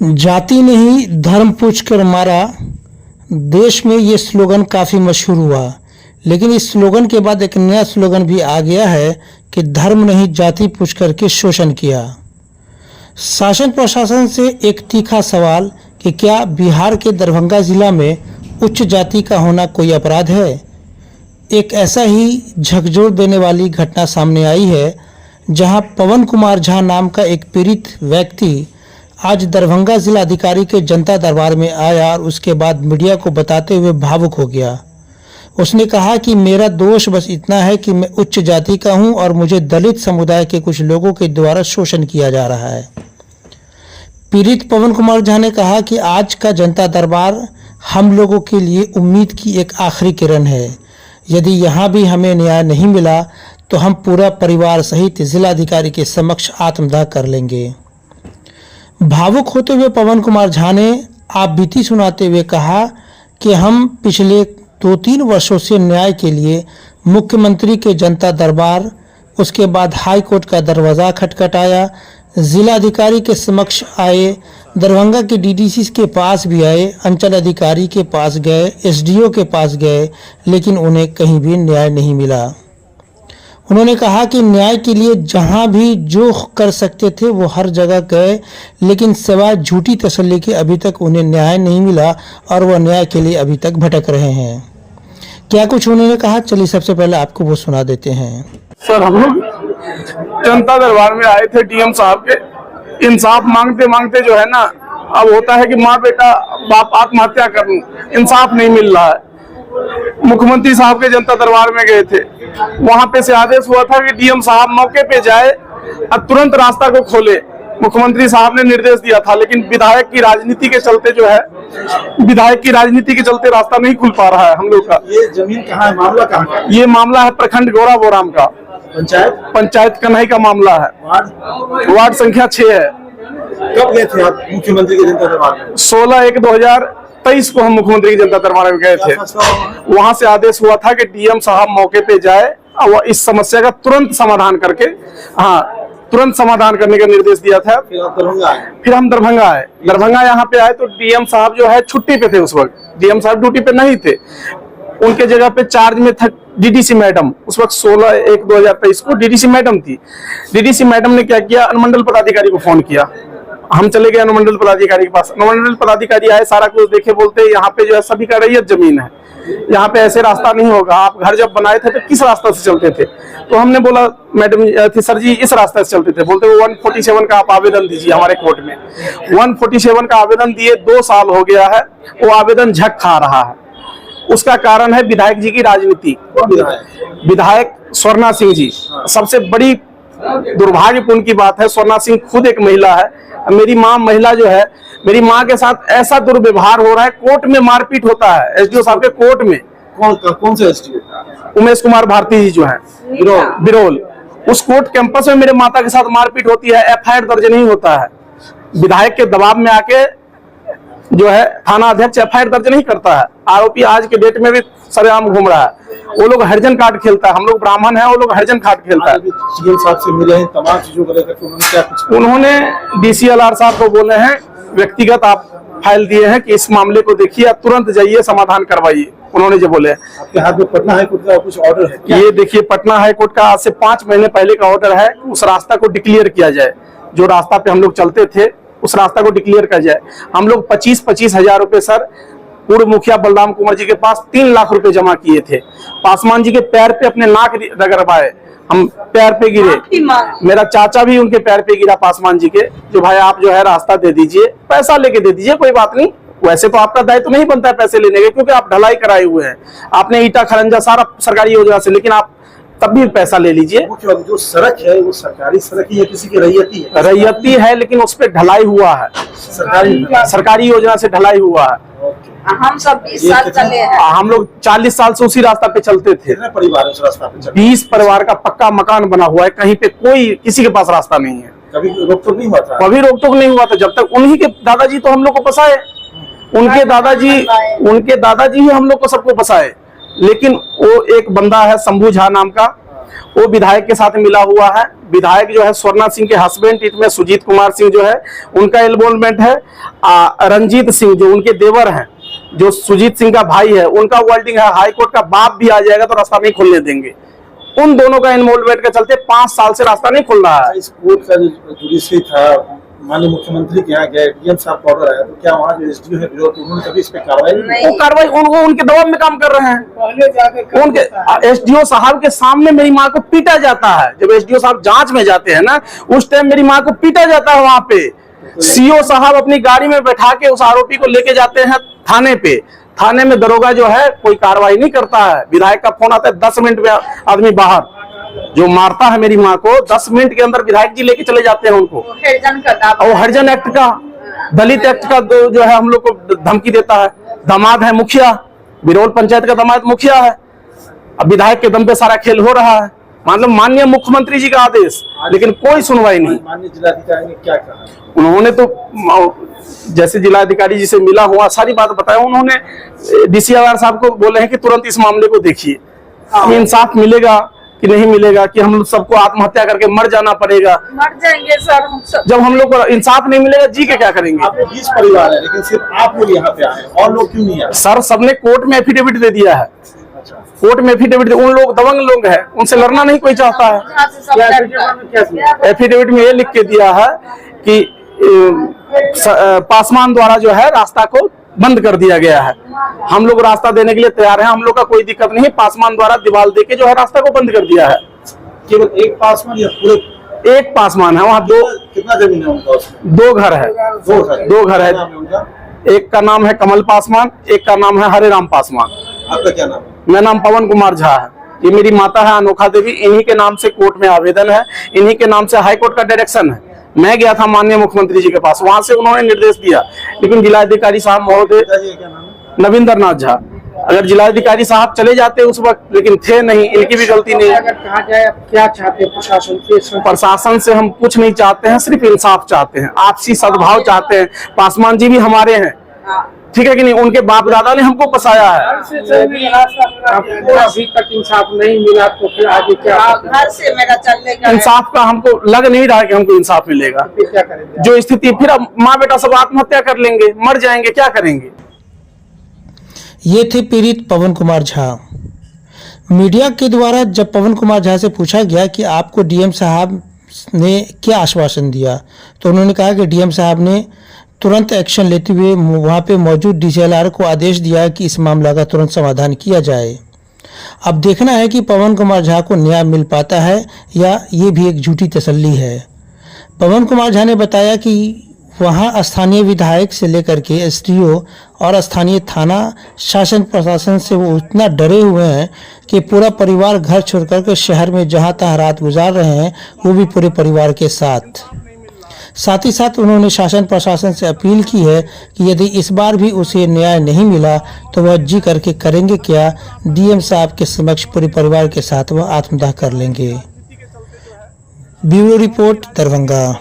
जाति नहीं धर्म पूछकर मारा। देश में ये स्लोगन काफ़ी मशहूर हुआ, लेकिन इस स्लोगन के बाद एक नया स्लोगन भी आ गया है कि धर्म नहीं जाति पूछकर के शोषण किया। शासन प्रशासन से एक तीखा सवाल कि क्या बिहार के दरभंगा जिला में उच्च जाति का होना कोई अपराध है। एक ऐसा ही झकझोर देने वाली घटना सामने आई है, जहां पवन कुमार झा नाम का एक पीड़ित व्यक्ति आज दरभंगा जिला अधिकारी के जनता दरबार में आया और उसके बाद मीडिया को बताते हुए भावुक हो गया। उसने कहा कि मेरा दोष बस इतना है कि मैं उच्च जाति का हूं और मुझे दलित समुदाय के कुछ लोगों के द्वारा शोषण किया जा रहा है। पीड़ित पवन कुमार झा ने कहा कि आज का जनता दरबार हम लोगों के लिए उम्मीद की एक आखिरी किरण है। यदि यहाँ भी हमें न्याय नहीं मिला तो हम पूरा परिवार सहित जिलाधिकारी के समक्ष आत्मदाह कर लेंगे। भावुक होते हुए पवन कुमार झा ने आप बीती सुनाते हुए कहा कि हम पिछले 2-3 वर्षों से न्याय के लिए मुख्यमंत्री के जनता दरबार, उसके बाद हाई कोर्ट का दरवाज़ा खटखटाया, जिलाधिकारी के समक्ष आए, दरभंगा के डीडीसी के पास भी आए, अंचल अधिकारी के पास गए, एसडीओ के पास गए, लेकिन उन्हें कहीं भी न्याय नहीं मिला। उन्होंने कहा कि न्याय के लिए जहां भी जो कर सकते थे वो हर जगह गए, लेकिन सिवाय झूठी तसल्ली के अभी तक उन्हें न्याय नहीं मिला और वह न्याय के लिए अभी तक भटक रहे हैं। क्या कुछ उन्होंने कहा, चलिए सबसे पहले आपको वो सुना देते हैं। सर, हम लोग जनता दरबार में आए थे डीएम साहब के इंसाफ मांगते मांगते जो है ना, अब होता है कि माँ बेटा बाप आत्महत्या कर लूं, इंसाफ नहीं मिल रहा है। मुख्यमंत्री साहब के जनता दरबार में गए थे, वहां पे से आदेश हुआ था कि डीएम साहब मौके पे जाए और तुरंत रास्ता को खोले। मुख्यमंत्री साहब ने निर्देश दिया था, लेकिन विधायक की राजनीति के चलते जो है, विधायक की राजनीति के चलते रास्ता नहीं खुल पा रहा है हम लोग का। ये जमीन कहाँ है, मामला कहाँ का? ये मामला है प्रखंड गौरा बोराम का, पंचायत कन्हई का मामला है, वार्ड संख्या 6 है। कब गए थे आप मुख्यमंत्री के जनता दरबार में? 16/1/2023 को हम मुख्यमंत्री के जनता दरबार में गए थे। वहां से आदेश हुआ था कि डीएम साहब मौके पे जाए और इस समस्या का तुरंत समाधान करके, तुरंत समाधान करने का निर्देश दिया था। फिर हम दरभंगा आए। दरभंगा यहाँ पे आए तो डीएम साहब जो है छुट्टी पे थे उस वक्त, डीएम साहब ड्यूटी पे नहीं थे। उनके जगह पे चार्ज में था डीडीसी मैडम। उस वक्त 16/1/2023 को डीडीसी मैडम थी। डीडीसी मैडम ने क्या किया, अनुमंडल पदाधिकारी को फोन किया। हम चले गए अनुमंडल पदाधिकारी के पास। अनुमंडल पदाधिकारी आए, सारा कुछ देखे, बोलते यहाँ पे जो है सभी का रैयत जमीन है, यहाँ पे ऐसे रास्ता नहीं होगा। आप घर जब बनाए थे तो किस रास्ता से चलते थे? तो हमने बोला मैडम सर जी इस रास्ते से चलते थे। बोलते वो 147 का आप आवेदन दीजिए हमारे कोर्ट में। 147 का आवेदन दिए 2 साल हो गया है, वो आवेदन झक खा रहा है। उसका कारण है विधायक जी की राजनीति। विधायक स्वर्णा सिंह जी, सबसे बड़ी दुर्भाग्यपूर्ण की बात है, स्वर्णा सिंह खुद एक महिला है। मेरी माँ महिला जो है, मेरी माँ के साथ ऐसा दुर्व्यवहार हो रहा है, कोर्ट में मारपीट होता है। एसडीओ साहब के कोर्ट में। कौन से एसडीओ? उमेश कुमार भारती जी जो है बिरोल, उस कोर्ट कैंपस में मेरे माता के साथ मारपीट होती है, एफआईआर दर्ज नहीं होता है। विधायक के दबाव में आके जो है थाना अध्यक्ष एफआईआर दर्ज नहीं करता है। आरोपी आज के डेट में भी सरेआम घूम रहा है। वो लोग हरिजन कार्ड खेलता है, हम लोग ब्राह्मण हैं, वो लोग हरिजन कार्ड खेलता है। सीएम साहब से मिले हैं, तमाम चीजों को लेकर उन्होंने क्या कुछ? उन्होंने डीसीएलआर साहब को बोले हैं, व्यक्तिगत आप फाइल दिए हैं कि इस मामले को देखिए, आप तुरंत जाइए समाधान करवाइए। उन्होंने जो बोले, आपके हाथ में पटना हाईकोर्ट का कुछ ऑर्डर है क्या? ये देखिए पटना हाईकोर्ट का आज से 5 महीने पहले का ऑर्डर है। उस रास्ता को डिक्लेयर किया जाए, जो रास्ता पे हम लोग चलते थे उस रास्ता को डिक्लेयर किया जाए। हम लोग 25-25 हजार रुपए सर पूर्व मुखिया बलराम कुमार जी के पास 3 लाख रुपए जमा किए थे। पासवान जी के पैर पे अपने नाक रगड़वाए, हम पैर पे गिरे। मेरा चाचा भी उनके पैर पे गिरा पासवान जी के, जो भाई आप जो है रास्ता दे दीजिए, पैसा लेके दे दीजिए, कोई बात नहीं। वैसे तो आपका दायित्व नहीं बनता है पैसे लेने के, क्योंकि आप ढलाई कराए हुए हैं, आपने ईटा खरंजा सारा सरकारी योजना से, लेकिन आप तब भी पैसा ले लीजिए। जो सड़क है वो सरकारी सड़क ही है, किसी की रैयती है? रैयती है, लेकिन उस पर ढलाई हुआ है, सरकारी योजना से ढलाई हुआ है। हम सब 20 साल चले हैं। हम लोग 40 साल से उसी रास्ता पे चलते थे। परिवार उस रास्ता पे 20 परिवार का पक्का मकान बना हुआ है, कहीं पे कोई किसी के पास रास्ता नहीं है। कभी रोक टोक नहीं हुआ था? कभी रोक टोक नहीं हुआ था, जब तक उन्हीं के दादाजी तो हम लोग को फंसाए। उनके दादाजी ही हम लोग को सबको फंसाए। लेकिन वो एक बंदा है शंभू झा नाम का, वो विधायक के साथ मिला हुआ है। विधायक जो है स्वर्णा सिंह के हस्बैंड इसमें सुजीत कुमार सिंह जो है उनका इन्वॉल्वमेंट है। रंजीत सिंह जो उनके देवर हैं, जो सुजीत सिंह का भाई है, उनका वर्डिंग है हाई कोर्ट का बाप भी आ जाएगा तो रास्ता नहीं खुलने देंगे। उन दोनों का इन्वॉल्वमेंट के चलते 5 साल से रास्ता नहीं खुल रहा है। इस कोर्ट का जो जुडिशरी था, माननीय मुख्यमंत्री के यहाँ गए, डीएम साहब का ऑर्डर आया, तो क्या वहाँ जो एसडीओ है विरोध, उन्होंने कभी इस पे कार्रवाई नहीं की? वो कार्रवाई उनके दबाव में काम कर रहे हैं। उनके एसडीओ साहब के सामने मेरी माँ को पीटा जाता है। जब एसडीओ साहब जांच में जाते हैं ना, उस टाइम मेरी माँ को पीटा जाता है। वहां पे सीओ साहब अपनी गाड़ी में बैठा के उस आरोपी को लेके जाते हैं थाने पे। थाने में दरोगा जो है कोई कार्रवाई नहीं करता है। विधायक का फोन आता है, 10 मिनट में आदमी बाहर। जो मारता है मेरी माँ को 10 मिनट के अंदर विधायक जी लेके चले जाते हैं उनको। और हरिजन एक्ट का, दलित एक्ट का जो है हम लोग को धमकी देता है। दामाद है मुखिया, बिरौल पंचायत का दामाद मुखिया है। अब विधायक के दम पे सारा खेल हो रहा है। मतलब माननीय मुख्यमंत्री जी का आदेश, लेकिन कोई सुनवाई नहीं। माननीय जिलाधिकारी ने क्या कहा? उन्होंने तो जैसे जिलाधिकारी जी से मिला हुआ सारी बात बताया। उन्होंने डीसीआर साहब को बोले हैं कि तुरंत इस मामले को देखिए, इंसाफ मिलेगा कि नहीं मिलेगा, कि हम लोग सबको आत्महत्या करके मर जाना पड़ेगा। मर जाएंगे सर हम सब। जब हम लोग को इंसाफ नहीं मिलेगा जी के क्या करेंगे? आप 20 परिवार है, लेकिन सिर्फ आप लोग यहाँ पे आए, और लोग क्यों नहीं आए? सर सबने कोर्ट में एफिडेविट दे दिया है। कोर्ट में एफिडेविट, उन लोग दबंग लोग हैं, उनसे लड़ना नहीं कोई चाहता है। एफिडेविट में ये लिख के दिया है कि पासवान द्वारा जो है रास्ता को बंद कर दिया गया है। हम लोग रास्ता देने के लिए तैयार हैं, हम लोग का कोई दिक्कत नहीं है। पासवान द्वारा दीवार देके जो है रास्ता को बंद कर दिया है। केवल एक पासवान या पूरे? एक पासवान है, वहाँ कितना जमीन है उनका उसमें? 2 घर है। 2 घर है। एक का नाम है कमल पासवान, एक का नाम है हरे राम पासवान। आपका क्या नाम है? मेरा नाम पवन कुमार झा है। ये मेरी माता है अनोखा देवी। इन्हीं के नाम से कोर्ट में आवेदन है, इन्हीं के नाम से हाई कोर्ट का डायरेक्शन है। मैं गया था माननीय मुख्यमंत्री जी के पास, वहां से उन्होंने निर्देश दिया, लेकिन जिलाधिकारी साहब महोदय नविंदर नाथ झा, अगर जिलाधिकारी साहब चले जाते उस वक्त, लेकिन थे नहीं, इनकी भी गलती नहीं। अगर कहा जाए आप क्या चाहते हैं प्रशासन से? प्रशासन से हम कुछ नहीं चाहते हैं, सिर्फ इंसाफ चाहते हैं, आपसी सद्भाव चाहते हैं। पासवान जी भी हमारे हैं, ठीक है कि नहीं? उनके बाप दादा ने हमको बसाया है। आपको अभी तक इंसाफ नहीं मिला तो फिर आगे क्या? घर से मेरा चलने का इंसाफ का हमको लग नहीं रहा है कि हमको इंसाफ मिलेगा। फिर क्या करेंगे? जो स्थिति, फिर अब माँ बेटा सब आत्महत्या कर लेंगे, मर जाएंगे, क्या करेंगे? ये थे पीड़ित पवन कुमार झा। मीडिया के द्वारा जब पवन कुमार झा से पूछा गया कि आपको डीएम साहब ने क्या आश्वासन दिया, तो उन्होंने कहा कि डीएम साहब ने तुरंत एक्शन लेते हुए वहाँ पे मौजूद डीसीएलआर को आदेश दिया कि इस मामला का तुरंत समाधान किया जाए। अब देखना है कि पवन कुमार झा को न्याय मिल पाता है या ये भी एक झूठी तसल्ली है। पवन कुमार झा ने बताया कि वहाँ स्थानीय विधायक से लेकर के एसडीओ और स्थानीय थाना शासन प्रशासन से वो इतना डरे हुए हैं कि पूरा परिवार घर छोड़कर के शहर में जहाँ तहाँ रात गुजार रहे हैं, वो भी पूरे परिवार के साथ। साथ ही साथ उन्होंने शासन प्रशासन से अपील की है कि यदि इस बार भी उसे न्याय नहीं मिला तो वह जी करके करेंगे क्या, डीएम साहब के समक्ष पूरे परिवार के साथ वह आत्मदाह कर लेंगे। Bureau report, Darbhanga.